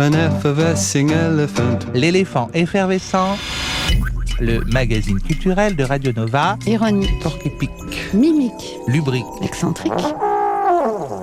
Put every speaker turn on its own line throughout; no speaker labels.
An effervescing elephant.
L'éléphant effervescent, le magazine culturel de Radio Nova.
Ironique,
Porc-épic,
mimique,
lubrique,
excentrique.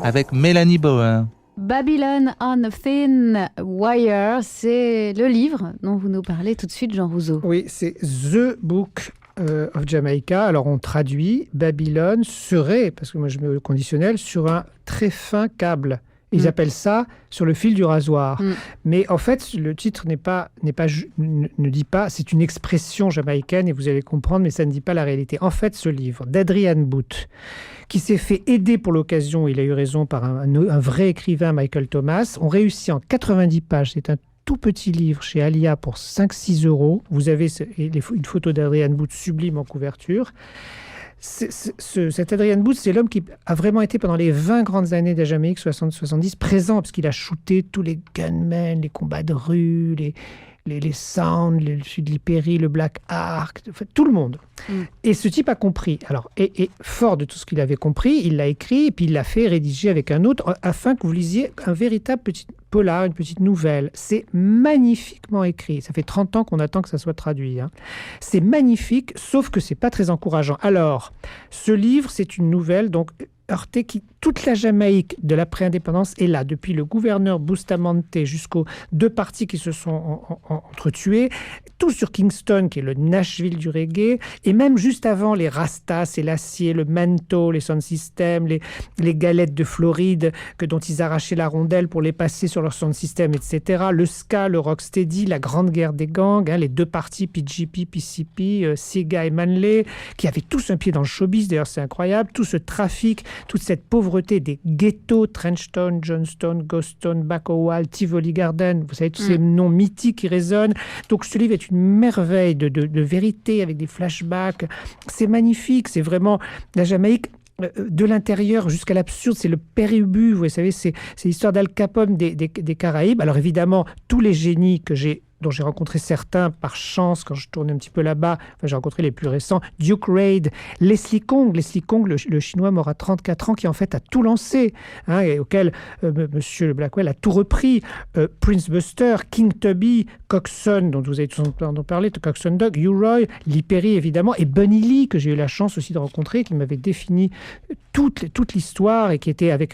avec Mélanie Bowen.
Babylon on a Thin Wire, c'est le livre dont vous nous parlez tout de suite, Jean Rouzeau.
Oui, c'est The Book of Jamaica. Alors on traduit, Babylone serait, parce que moi je mets le conditionnel, sur un très fin câble. Ils appellent ça sur le fil du rasoir. Mais en fait, le titre ne dit pas, c'est une expression jamaïcaine et vous allez comprendre, mais ça ne dit pas la réalité. En fait, ce livre d'Adrian Booth, qui s'est fait aider pour l'occasion, il a eu raison, par un vrai écrivain, Michael Thomas, ont réussi en 90 pages. C'est un tout petit livre chez Alia pour 5-6 euros. Vous avez une photo d'Adrian Booth sublime en couverture. Cet Adrian Booth, c'est l'homme qui a vraiment été pendant les 20 grandes années de la Jamaïque, 60-70, présent, parce qu'il a shooté tous les gunmen, les combats de rue, les Sounds, le Sud Perry, le Black Ark, en fait, tout le monde. Et ce type a compris. Alors, et fort de tout ce qu'il avait compris, il l'a écrit et puis il l'a fait rédiger avec un autre afin que vous lisiez un véritable petit polar, une petite nouvelle. C'est magnifiquement écrit. Ça fait 30 ans qu'on attend que ça soit traduit. C'est magnifique, sauf que c'est pas très encourageant. Alors, ce livre, c'est une nouvelle, donc heurtée, toute la Jamaïque de l'après-indépendance est là, depuis le gouverneur Bustamante jusqu'aux deux partis qui se sont entretués, tout sur Kingston, qui est le Nashville du reggae, et même juste avant, les Rastas et l'acier, le Mento, les sound systems, les galettes de Floride, dont ils arrachaient la rondelle pour les passer sur leur sound system, etc. Le ska, le rocksteady, la grande guerre des gangs, les deux partis, PGP, PCP, Sega et Manley, qui avaient tous un pied dans le showbiz, d'ailleurs c'est incroyable, tout ce trafic, toute cette pauvreté des ghettos, Trenchtown, Johnstown, Ghoston, Bacowal, Tivoli Garden, vous savez, tous ces noms mythiques qui résonnent. Donc ce livre est une merveille de vérité avec des flashbacks. C'est magnifique, c'est vraiment la Jamaïque de l'intérieur jusqu'à l'absurde, c'est le péribu, vous savez, c'est l'histoire d'Al Capone des Caraïbes. Alors évidemment, tous les génies dont j'ai rencontré certains par chance quand je tournais un petit peu là-bas. Enfin, j'ai rencontré les plus récents. Duke Reid, Leslie Kong, le chinois mort à 34 ans, qui en fait a tout lancé, et auquel Monsieur Blackwell a tout repris. Prince Buster, King Tubby, Coxsone, dont vous avez tous entendu parler, Coxsone Dog, U-Roy, Lee Perry évidemment, et Bunny Lee, que j'ai eu la chance aussi de rencontrer, qui m'avait défini toute l'histoire et qui était avec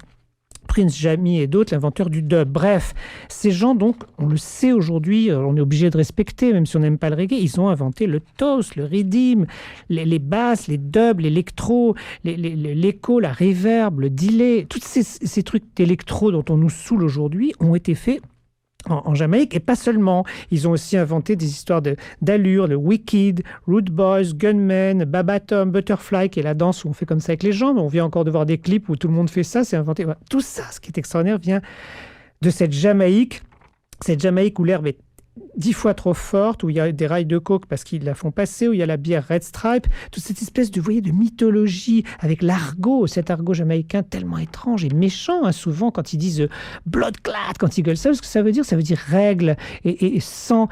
Prince Jammy et d'autres, l'inventeur du dub. Bref, ces gens, donc, on le sait aujourd'hui, on est obligé de respecter, même si on n'aime pas le reggae, ils ont inventé le toast, le rhythm, les basses, les dubs, l'électro, l'écho, la reverb, le delay. Tous ces trucs d'électro dont on nous saoule aujourd'hui ont été faits en Jamaïque, et pas seulement. Ils ont aussi inventé des histoires d'allure, le Wicked, Rude Boys, Gunmen, Babatom, Butterfly, qui est la danse où on fait comme ça avec les jambes. On vient encore de voir des clips où tout le monde fait ça, c'est inventé. Voilà. Tout ça, ce qui est extraordinaire, vient de cette Jamaïque où l'herbe est 10 fois trop forte, où il y a des rails de coke parce qu'ils la font passer, où il y a la bière Red Stripe, toute cette espèce de mythologie avec l'argot, cet argot jamaïcain tellement étrange et méchant, souvent quand ils disent blood clot, quand ils gueulent ça, ce que ça veut dire règle et sang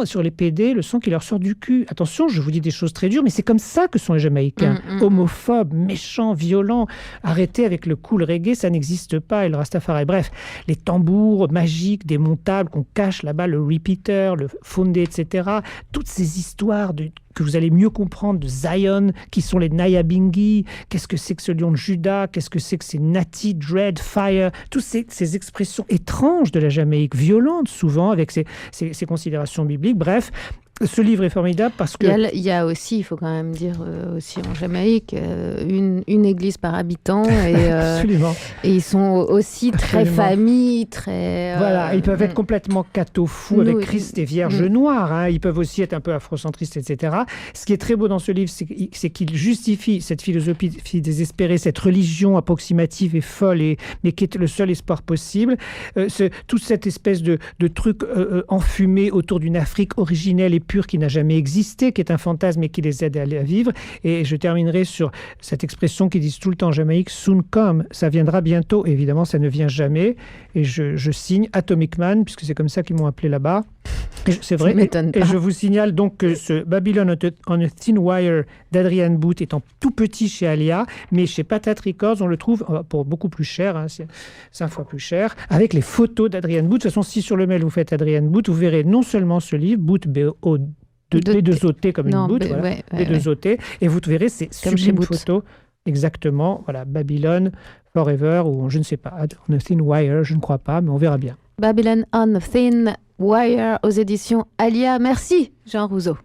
sur les PD, le sang qui leur sort du cul. Attention, je vous dis des choses très dures, mais c'est comme ça que sont les Jamaïcains, homophobes, méchants, violents, arrêtés avec le cool reggae, ça n'existe pas, et le Rastafari. Bref, les tambours magiques, démontables qu'on cache là-bas, le repeater, le Fondé, etc. Toutes ces histoires que vous allez mieux comprendre de Zion, qui sont les Nyabingi, qu'est-ce que c'est que ce lion de Juda, qu'est-ce que c'est que ces Nati, Dread, Fire, toutes ces expressions étranges de la Jamaïque, violentes souvent, avec ces considérations bibliques. Bref, ce livre est formidable parce que...
Il y a aussi, il faut quand même dire, aussi en Jamaïque, une église par habitant. Et,
Absolument.
Et ils sont aussi très famille, très...
Voilà, ils peuvent être complètement catho-fous avec Christ et Vierge Noire. Ils peuvent aussi être un peu afrocentristes, etc. Ce qui est très beau dans ce livre, c'est qu'il justifie cette philosophie désespérée, cette religion approximative et folle, mais qui est le seul espoir possible. Toute cette espèce de truc enfumé autour d'une Afrique originelle et pure qui n'a jamais existé, qui est un fantasme et qui les aide à vivre. Et je terminerai sur cette expression qu'ils disent tout le temps en Jamaïque, soon come, ça viendra bientôt. Évidemment, ça ne vient jamais. Et je signe Atomic Man, puisque c'est comme ça qu'ils m'ont appelé là-bas. C'est vrai.
Ça m'étonne
Et
pas.
je vous signale donc que ce Babylon on a Thin Wire d'Adrian Booth est en tout petit chez Alia, mais chez Patate Records, on le trouve pour beaucoup plus cher, hein, c'est 5 fois plus cher, avec les photos d'Adrian Booth. De toute façon, si sur le mail vous faites Adrian Booth, vous verrez non seulement ce livre, Booth B2OT comme
Non,
une boot,
B-
voilà,
ouais,
B2OT, et vous verrez ces
Comme chez
sublimes
Booth.
photos. Exactement, voilà, Babylon Forever, ou je ne sais pas, on a Thin Wire, je ne crois pas, mais on verra bien.
Babylon on a Thin Wire aux éditions Alia. Merci Jean Rouzeau.